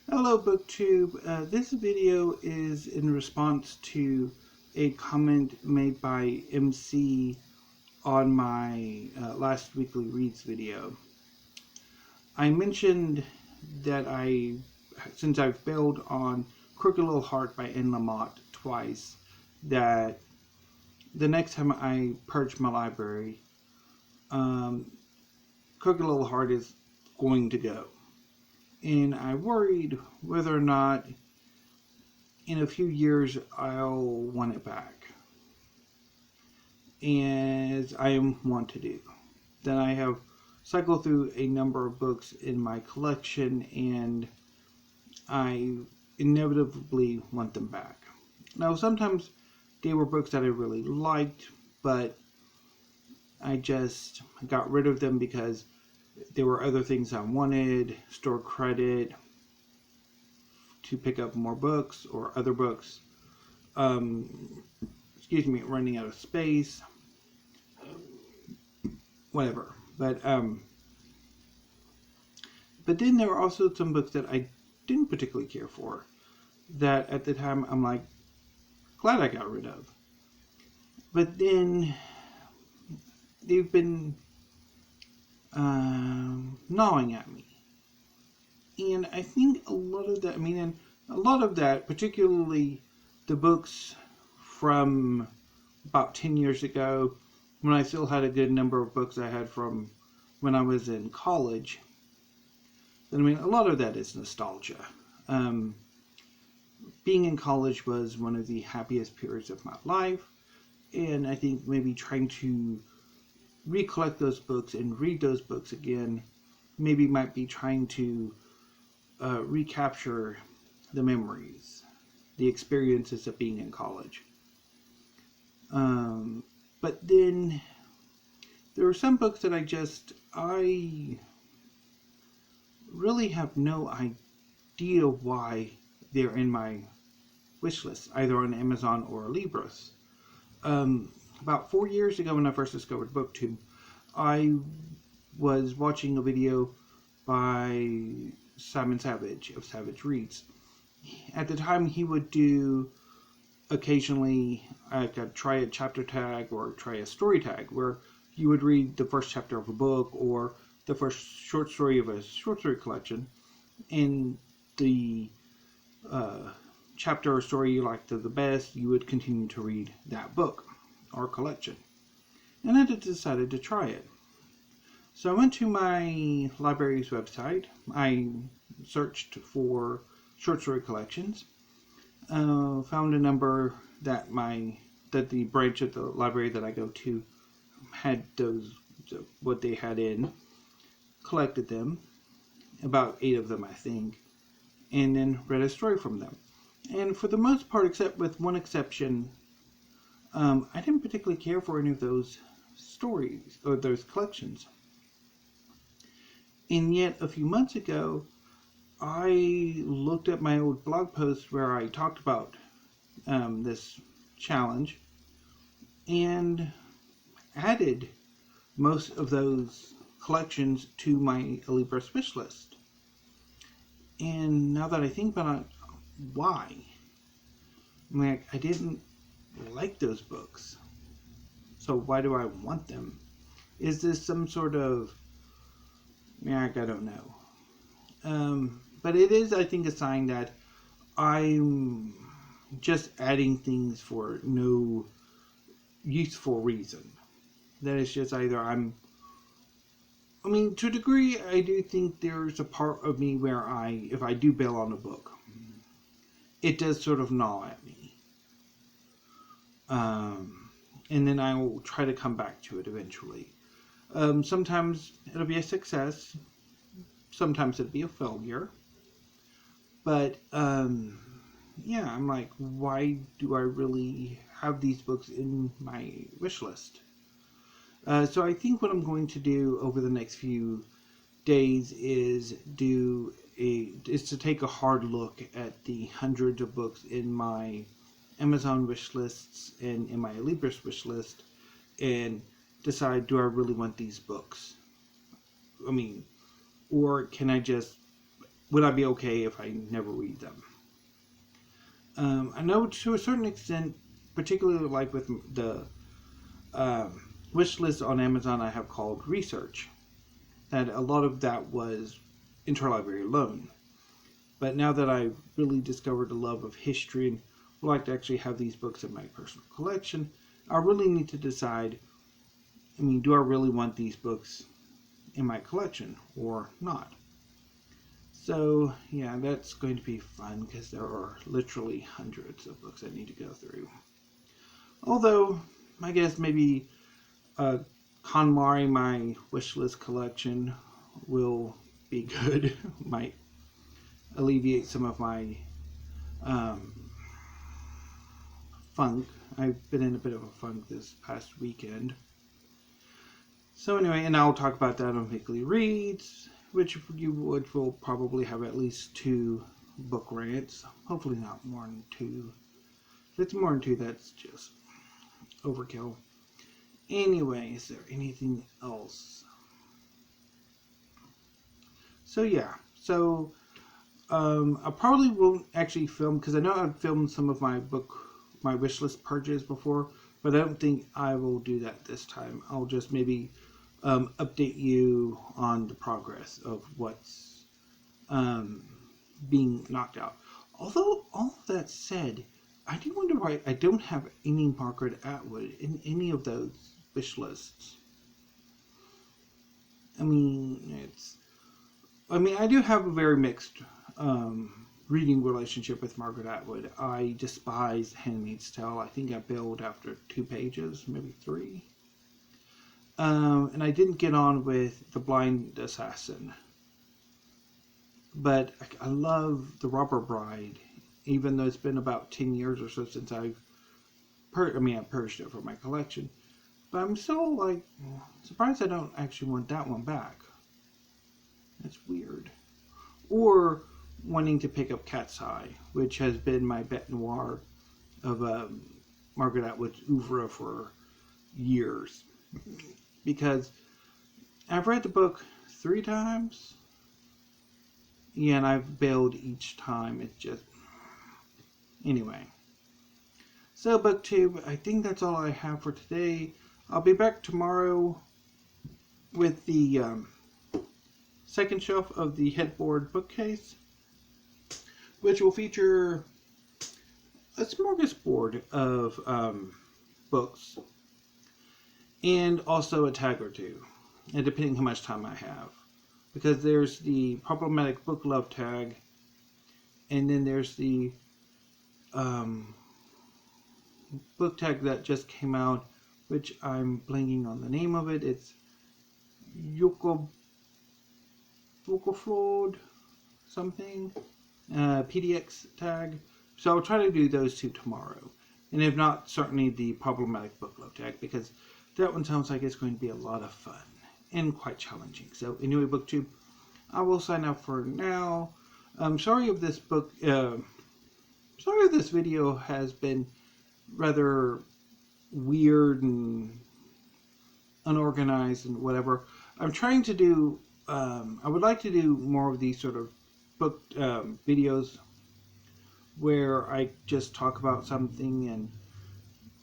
Hello BookTube. This video is in response to a comment made by MC on my last weekly reads video. I mentioned that since I've failed on Crooked Little Heart by N. Lamott twice, that the next time I purge my library, Crooked Little Heart is going to go. And I worried whether or not in a few years I'll want it back, as I want to do. Then I have cycled through a number of books in my collection, and I inevitably want them back. Now, sometimes they were books that I really liked, but I just got rid of them because there were other things I wanted, store credit to pick up more books or other books. Running out of space, whatever. But then there were also some books that I didn't particularly care for, that at the time I'm like, glad I got rid of. But then they've been gnawing at me. And I think a lot of that, particularly the books from about 10 years ago, when I still had a good number of books I had from when I was in college. A lot of that is nostalgia. Being in college was one of the happiest periods of my life, and I think maybe trying to recollect those books and read those books again maybe might be trying to recapture the memories, the experiences of being in college. But then there are some books that I really have no idea why they're in my wish list, either on Amazon or Libris. About 4 years ago, when I first discovered BookTube, I was watching a video by Simon Savage of Savage Reads. At the time, he would do occasionally try a chapter tag or try a story tag, where you would read the first chapter of a book or the first short story of a short story collection, and the chapter or story you liked the best, you would continue to read that book or collection. And I decided to try it. So I went to my library's website. I searched for short story collections, found a number that the branch of the library that I go to had what they had in, collected them, about 8 of them I think, and then read a story from them. And for the most part, except with one exception, I didn't particularly care for any of those stories or those collections. And yet a few months ago, I looked at my old blog post where I talked about this challenge and added most of those collections to my Libris wish list. And now that I think about it, why? I didn't like those books, so why do I want them? Is this some sort of, I don't know. But it is, I think, a sign that I'm just adding things for no useful reason. That it's just either to a degree, I do think there's a part of me where if I do bail on a book, it does sort of gnaw at me. And then I will try to come back to it eventually. Sometimes it'll be a success. Sometimes it'll be a failure. But, I'm like, why do I really have these books in my wish list? So I think what I'm going to do over the next few days is to take a hard look at the hundreds of books in my Amazon wish lists and in my Libris wish list, and decide, do I really want these books? Or can I just would I be okay if I never read them? I know to a certain extent, particularly like with the wish list on Amazon I have called research, that a lot of that was interlibrary loan. But now that I've really discovered a love of history and would like to actually have these books in my personal collection, I really need to decide, do I really want these books in my collection or not? So, yeah, that's going to be fun because there are literally hundreds of books I need to go through. Although, I guess maybe KonMari, my wishlist collection, will be good. Might alleviate some of my funk. I've been in a bit of a funk this past weekend. So anyway, and I'll talk about that on Weekly Reads, which will probably have at least 2 book rants. Hopefully not more than 2. If it's more than 2, that's just overkill. Anyway, is there anything else? So yeah, I probably won't actually film, because I know I've filmed some of my wishlist purges before, but I don't think I will do that this time. I'll just maybe update you on the progress of what's being knocked out. Although, all of that said, I do wonder why I don't have any Margaret Atwood in any of those wish lists. I do have a very mixed reading relationship with Margaret Atwood. I despise Handmaid's Tale. I think I bailed after 2 pages, maybe 3. And I didn't get on with The Blind Assassin. But I love The Robber Bride, even though it's been about 10 years or so since I purged it from my collection. But I'm still, surprised I don't actually want that one back. That's weird. Or wanting to pick up Cat's Eye, which has been my bête noire of Margaret Atwood's oeuvre for years. Because I've read the book 3 times. Yeah, and I've bailed each time. It's just... Anyway. So, BookTube, I think that's all I have for today. I'll be back tomorrow with the second shelf of the headboard bookcase, which will feature a smorgasbord of books and also a tag or 2, and depending how much time I have. Because there's the problematic book love tag, and then there's the book tag that just came out, which I'm blanking on the name of it. It's Yokoflod something, PDX tag. So I'll try to do those 2 tomorrow. And if not, certainly the problematic book love tag, because that one sounds like it's going to be a lot of fun and quite challenging. So anyway, BookTube, I will sign up for now. Sorry if this video has been rather weird and unorganized and whatever. I'm trying to do, I would like to do more of these sort of book videos where I just talk about something and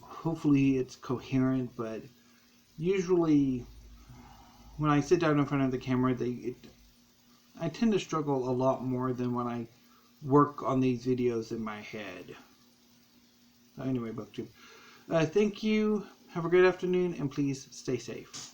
hopefully it's coherent, but usually when I sit down in front of the camera, I tend to struggle a lot more than when I work on these videos in my head. Anyway, BookTube, thank you. Have a great afternoon, and please stay safe.